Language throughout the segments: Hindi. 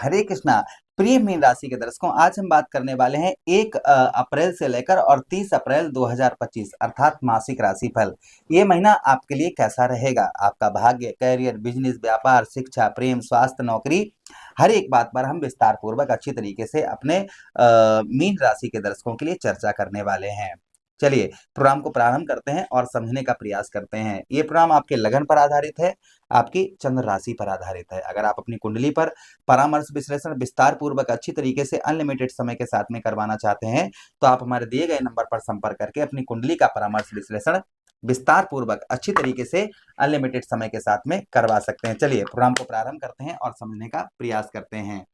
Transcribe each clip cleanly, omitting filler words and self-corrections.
हरे कृष्णा। प्रिय मीन राशि के दर्शकों, आज हम बात करने वाले हैं 1 अप्रैल से लेकर और 30 अप्रैल 2025 अर्थात मासिक राशिफल। ये महीना आपके लिए कैसा रहेगा? आपका भाग्य, कैरियर, बिजनेस, व्यापार, शिक्षा, प्रेम, स्वास्थ्य, नौकरी, हर एक बात पर हम विस्तार पूर्वक अच्छी तरीके से अपने मीन राशि के दर्शकों के लिए चर्चा करने वाले हैं। चलिए प्रोग्राम को प्रारंभ करते हैं और समझने का प्रयास करते हैं। ये प्रोग्राम आपके लगन पर आधारित है, आपकी चंद्र राशि पर आधारित है। अगर आप अपनी कुंडली पर परामर्श विश्लेषण विस्तार पूर्वक अच्छी तरीके से अनलिमिटेड समय के साथ में करवाना चाहते हैं तो आप हमारे दिए गए नंबर पर संपर्क करके अपनी कुंडली का परामर्श विश्लेषण विस्तार पूर्वक अच्छी तरीके से अनलिमिटेड समय के साथ में करवा सकते हैं। चलिए प्रोग्राम को प्रारंभ करते हैं और समझने का प्रयास करते हैं।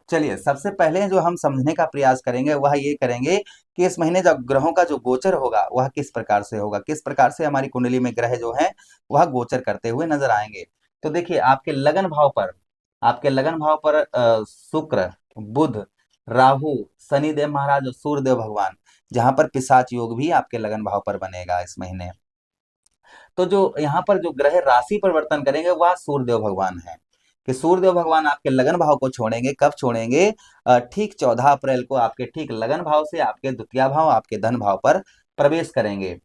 चलिए सबसे पहले जो हम समझने का प्रयास करेंगे वह ये करेंगे कि इस महीने जब ग्रहों का जो गोचर होगा वह किस प्रकार से होगा, किस प्रकार से हमारी कुंडली में ग्रह जो है वह गोचर करते हुए नजर आएंगे। तो देखिए आपके लगन भाव पर शुक्र, बुध, राहु, शनिदेव महाराज और सूर्यदेव भगवान, जहां पर पिशाच योग भी आपके लगन भाव पर बनेगा इस महीने। तो जो यहाँ पर जो ग्रह राशि परिवर्तन करेंगे वह सूर्यदेव भगवान है कि सूर्यदेव भगवान आपके लगन भाव को छोड़ेंगे। कब छोड़ेंगे? ठीक 14 अप्रैल को आपके ठीक लगन भाव से आपके द्वितीय भाव, आपके धन भाव पर प्रवेश करेंगे।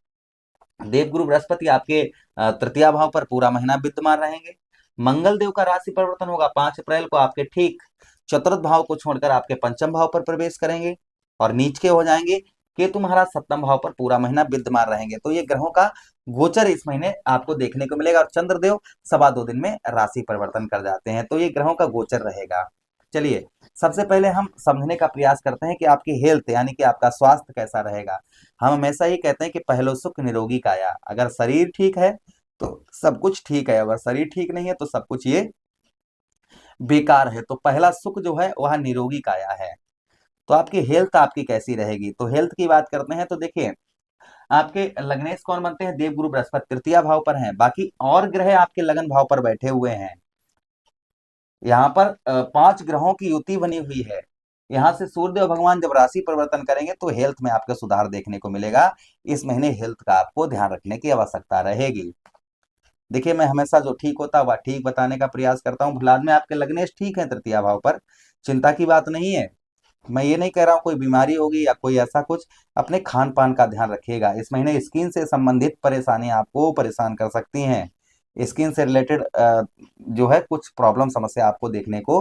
देवगुरु बृहस्पति आपके तृतीय भाव पर पूरा महीना विद्यमान रहेंगे। मंगल देव का राशि परिवर्तन होगा 5 अप्रैल को, आपके ठीक चतुर्थ भाव को छोड़कर आपके पंचम भाव पर प्रवेश करेंगे और नीच के हो जाएंगे। केतु महाराज सप्तम भाव पर पूरा महीना विद्यमान रहेंगे। तो ये ग्रहों का गोचर इस महीने आपको देखने को मिलेगा और चंद्रदेव 2.25 दिन में राशि परिवर्तन कर जाते हैं। तो ये ग्रहों का गोचर रहेगा। चलिए सबसे पहले हम समझने का प्रयास करते हैं कि आपकी हेल्थ यानी कि आपका स्वास्थ्य कैसा रहेगा। हम हमेशा ही कहते हैं कि पहलो सुख निरोगी काया। अगर शरीर ठीक है तो सब कुछ ठीक है, अगर शरीर ठीक नहीं है तो सब कुछ ये बेकार है। तो पहला सुख जो है वह निरोगी काया है। तो आपकी हेल्थ आपकी कैसी रहेगी? तो हेल्थ की बात करते हैं तो देखिए आपके लग्नेश कौन बनते हैं? देवगुरु बृहस्पति तृतीय भाव पर हैं। बाकी और ग्रह आपके लगन भाव पर बैठे हुए हैं। यहाँ पर 5 ग्रहों की युति बनी हुई है। यहाँ से सूर्यदेव भगवान जब राशि परिवर्तन करेंगे तो हेल्थ में आपका सुधार देखने को मिलेगा। इस महीने हेल्थ का आपको ध्यान रखने की आवश्यकता रहेगी। देखिए मैं हमेशा जो ठीक होता है वह ठीक बताने का प्रयास करता हूँ। फिलहाल में आपके लग्नेश ठीक है तृतीय भाव पर, चिंता की बात नहीं है। मैं ये नहीं कह रहा हूँ कोई बीमारी होगी या कोई ऐसा कुछ। अपने खान पान का ध्यान रखिएगा। इस महीने स्किन से संबंधित परेशानी आपको परेशान कर सकती हैं। स्किन से रिलेटेड जो है कुछ प्रॉब्लम समस्या आपको देखने को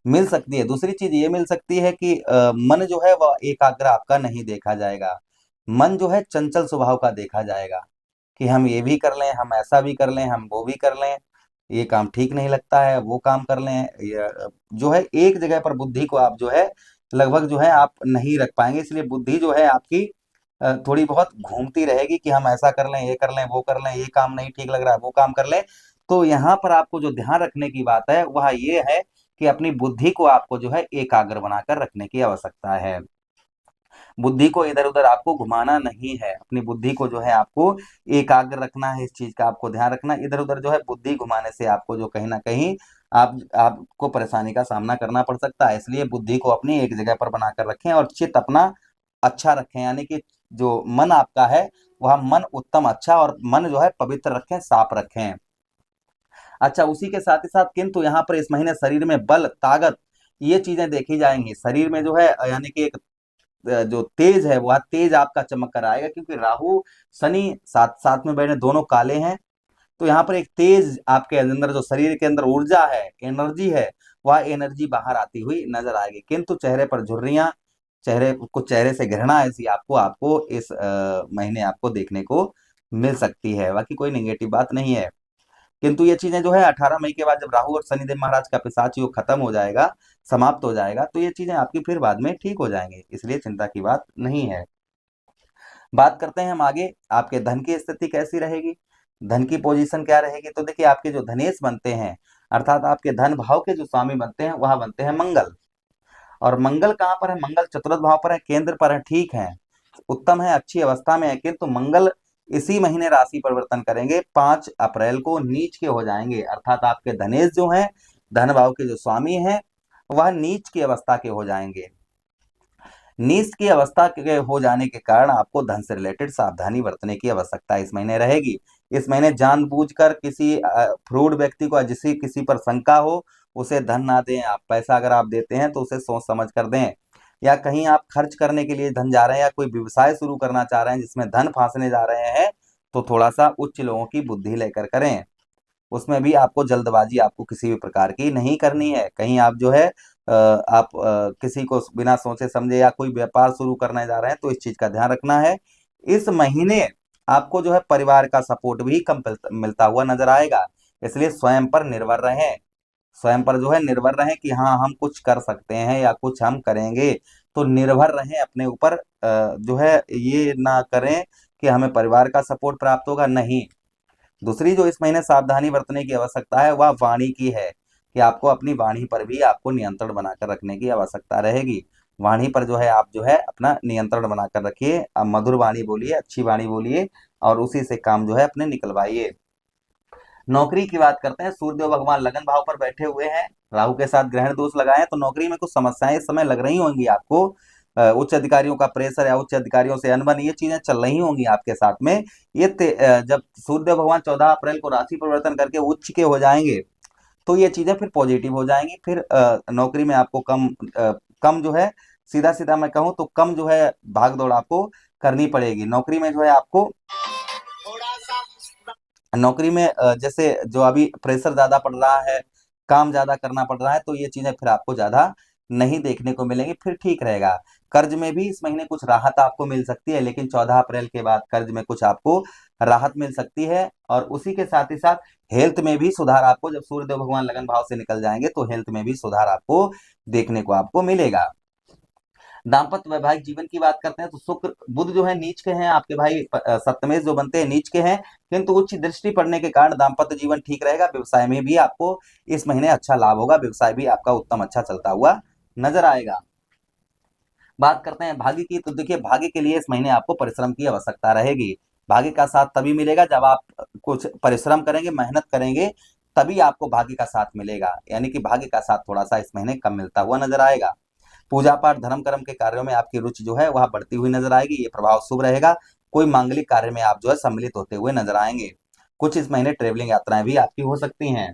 मिल सकती है। दूसरी चीज ये मिल सकती है कि मन जो है वह एकाग्र आपका नहीं देखा जाएगा। मन जो है चंचल स्वभाव का देखा जाएगा कि हम ये भी कर लें, हम ऐसा भी कर लें, हम वो भी कर लें, ये काम ठीक नहीं लगता है, वो काम कर लें। जो है एक जगह पर बुद्धि को आप जो है लगभग जो है आप नहीं रख पाएंगे। इसलिए बुद्धि जो है आपकी थोड़ी बहुत घूमती रहेगी कि हम ऐसा कर लें, ये कर लें, वो कर लें, ये काम नहीं ठीक लग रहा है, वो काम कर लें। तो यहाँ पर आपको जो ध्यान रखने की बात है वह ये है कि अपनी बुद्धि को आपको जो है एकाग्र बनाकर रखने की आवश्यकता है। बुद्धि को इधर उधर आपको घुमाना नहीं है। अपनी बुद्धि को जो है आपको एकाग्र रखना है। इस चीज का आपको ध्यान रखना। इधर उधर जो है बुद्धि घुमाने से आपको जो कहीं ना कहीं आपको परेशानी का सामना करना पड़ सकता है। इसलिए बुद्धि को अपनी एक जगह पर बनाकर रखें और चित्त अपना अच्छा रखें, यानी कि जो मन आपका है वह मन उत्तम अच्छा और मन जो है पवित्र रखें, साफ रखें। अच्छा उसी के साथ ही साथ किंतु यहाँ पर इस महीने शरीर में बल, ताकत, ये चीजें देखी जाएंगी। शरीर में जो है यानी कि एक जो तेज है वह तेज आपका चमक कर आएगा, क्योंकि राहु शनि साथ साथ में बैठे, दोनों काले हैं। तो यहाँ पर एक तेज आपके अंदर जो शरीर के अंदर ऊर्जा है, एनर्जी है, वह एनर्जी बाहर आती हुई नजर आएगी। किंतु चेहरे पर झुर्रियां, चेहरे से घृणा ऐसी आपको आपको इस महीने आपको देखने को मिल सकती है। बाकी कोई निगेटिव बात नहीं है। किंतु ये चीजें जो है 18 मई के बाद जब राहु और शनिदेव महाराज का पिशाच योग खत्म हो जाएगा, समाप्त हो जाएगा, तो ये चीजें आपकी फिर बाद में ठीक हो जाएंगी। इसलिए चिंता की बात नहीं है। बात करते हैं हम आगे, आपके धन की स्थिति कैसी रहेगी, धन की पोजीशन क्या रहेगी। तो देखिए आपके जो धनेश बनते हैं अर्थात आपके धन भाव के जो स्वामी बनते हैं वह बनते हैं मंगल। और मंगल कहाँ पर है? मंगल चतुर्थ भाव पर है, केंद्र पर है, ठीक है, उत्तम है, अच्छी अवस्था में है। किंतु मंगल इसी महीने राशि परिवर्तन करेंगे 5 अप्रैल को, नीच के हो जाएंगे। अर्थात आपके धनेश जो हैं, धन भाव के जो स्वामी हैं, वह नीच की अवस्था के हो जाएंगे। नीच की अवस्था के हो जाने के कारण आपको धन से रिलेटेड सावधानी बरतने की आवश्यकता इस महीने रहेगी। इस महीने जानबूझकर किसी फ्रूड व्यक्ति को जिसे किसी पर शंका हो उसे धन ना दें। आप पैसा अगर आप देते हैं तो उसे सोच समझ कर दें। या कहीं आप खर्च करने के लिए धन जा रहे हैं या कोई व्यवसाय शुरू करना चाह रहे हैं जिसमें धन फांसने जा रहे हैं, तो थोड़ा सा उच्च लोगों की बुद्धि लेकर करें। उसमें भी आपको जल्दबाजी आपको किसी भी प्रकार की नहीं करनी है। कहीं आप जो है आप किसी को बिना सोचे समझे या कोई व्यापार शुरू करने जा रहे हैं तो इस चीज का ध्यान रखना है। इस महीने आपको जो है परिवार का सपोर्ट भी कम मिलता हुआ नजर आएगा, इसलिए स्वयं पर निर्भर रहें। स्वयं पर जो है निर्भर रहें कि हाँ हम कुछ कर सकते हैं या कुछ हम करेंगे, तो निर्भर रहें अपने ऊपर। जो है ये ना करें कि हमें परिवार का सपोर्ट प्राप्त होगा, नहीं। दूसरी जो इस महीने सावधानी बरतने की आवश्यकता है वह वाणी की है, कि आपको अपनी वाणी पर भी आपको नियंत्रण बनाकर रखने की आवश्यकता रहेगी। वाणी पर जो है आप जो है अपना नियंत्रण बनाकर रखिए। आप मधुर वाणी बोलिए, अच्छी वाणी बोलिए और उसी से काम जो है अपने निकलवाइए। नौकरी की बात करते हैं। सूर्यदेव भगवान लगन भाव पर बैठे हुए हैं, राहु के साथ ग्रहण दोष लगाए हैं, तो नौकरी में कुछ समस्याएं इस समय लग रही होंगी आपको। उच्च अधिकारियों का प्रेशर या उच्च अधिकारियों से अनबन, ये चीजें चल रही होंगी आपके साथ में। जब सूर्यदेव भगवान 14 अप्रैल को राशि परिवर्तन करके उच्च के हो जाएंगे तो ये चीजें फिर पॉजिटिव हो जाएंगी। फिर नौकरी में आपको कम जो है, सीधा सीधा मैं कहूँ तो कम जो है भाग दौड़ आपको करनी पड़ेगी। नौकरी में जो है आपको नौकरी में जैसे जो अभी प्रेशर ज्यादा पड़ रहा है, काम ज्यादा करना पड़ रहा है, तो ये चीजें फिर आपको ज्यादा नहीं देखने को मिलेंगी, फिर ठीक रहेगा। कर्ज में भी इस महीने कुछ राहत आपको मिल सकती है, लेकिन 14 अप्रैल के बाद कर्ज में कुछ आपको राहत मिल सकती है। और उसी के साथ ही साथ हेल्थ में भी सुधार आपको, जब सूर्यदेव भगवान लगन भाव से निकल जाएंगे तो हेल्थ में भी सुधार आपको देखने को आपको मिलेगा। दाम्पत्य वैवाहिक जीवन की बात करते हैं तो शुक्र बुध जो है नीच के हैं आपके भाई, सप्तमेश जो बनते हैं नीच के हैं, किंतु उच्च दृष्टि पड़ने के कारण दाम्पत्य जीवन ठीक रहेगा। व्यवसाय में भी आपको इस महीने अच्छा लाभ होगा, व्यवसाय भी आपका उत्तम अच्छा चलता हुआ नजर आएगा। बात करते हैं भाग्य की, तो देखिए भाग्य के लिए इस महीने आपको परिश्रम की आवश्यकता रहेगी। भाग्य का साथ तभी मिलेगा जब आप कुछ परिश्रम करेंगे, मेहनत करेंगे, तभी आपको भाग्य का साथ मिलेगा। यानी कि भाग्य का साथ थोड़ा सा इस महीने कम मिलता हुआ नजर आएगा। पूजा पाठ धर्म कर्म के कार्यों में आपकी रुचि जो है वह बढ़ती हुई नजर आएगी, ये प्रभाव शुभ रहेगा। कोई मांगलिक कार्य में आप जो है सम्मिलित होते हुए नजर आएंगे। कुछ इस महीने ट्रेवलिंग यात्राएं भी आपकी हो सकती हैं।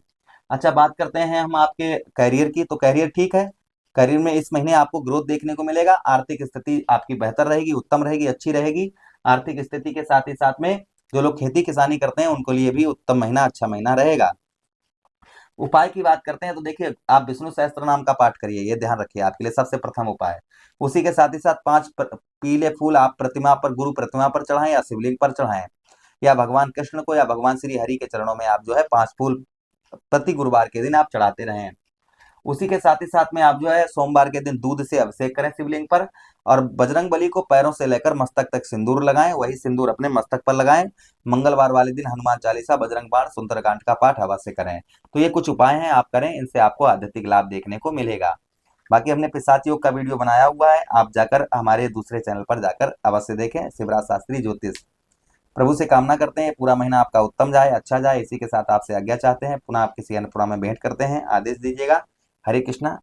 अच्छा, बात करते हैं हम आपके करियर की, तो करियर ठीक है। करियर में इस महीने आपको ग्रोथ देखने को मिलेगा। आर्थिक स्थिति आपकी बेहतर रहेगी, उत्तम रहेगी, अच्छी रहेगी। आर्थिक स्थिति के साथ ही साथ में जो लोग खेती किसानी करते हैं उनको लिए भी उत्तम महीना, अच्छा महीना रहेगा। उपाय की बात करते हैं तो देखिए आप विष्णु सहस्त्र नाम का पाठ करिए, ये ध्यान रखिए आपके लिए सबसे प्रथम उपाय। उसी के साथ ही साथ पीले फूल आप प्रतिमा पर, गुरु प्रतिमा पर चढ़ाएं या शिवलिंग पर चढ़ाएं, या भगवान कृष्ण को या भगवान श्री हरि के चरणों में आप जो है 5 फूल प्रति गुरुवार के दिन आप चढ़ाते रहें। उसी के साथ ही साथ में आप जो है सोमवार के दिन दूध से अभिषेक करें शिवलिंग पर, और बजरंग बली को पैरों से लेकर मस्तक तक सिंदूर लगाएं, वही सिंदूर अपने मस्तक पर लगाएं। मंगलवार वाले दिन हनुमान चालीसा, बजरंग बाण, सुंदरकांड का पाठ अवश्य करें। तो ये कुछ उपाय हैं, आप करें, इनसे आपको आध्यात्मिक लाभ देखने को मिलेगा। बाकी हमने पिशाच योग का वीडियो बनाया हुआ है, आप जाकर हमारे दूसरे चैनल पर जाकर अवश्य देखें, शिवराज शास्त्री ज्योतिष। प्रभु से कामना करते हैं पूरा महीना आपका उत्तम जाए, अच्छा जाए। इसी के साथ आपसे आज्ञा चाहते हैं, पुनः आप किसी अन्य प्रोग्राम में भेंट करते हैं, आदेश दीजिएगा। हरे कृष्णा।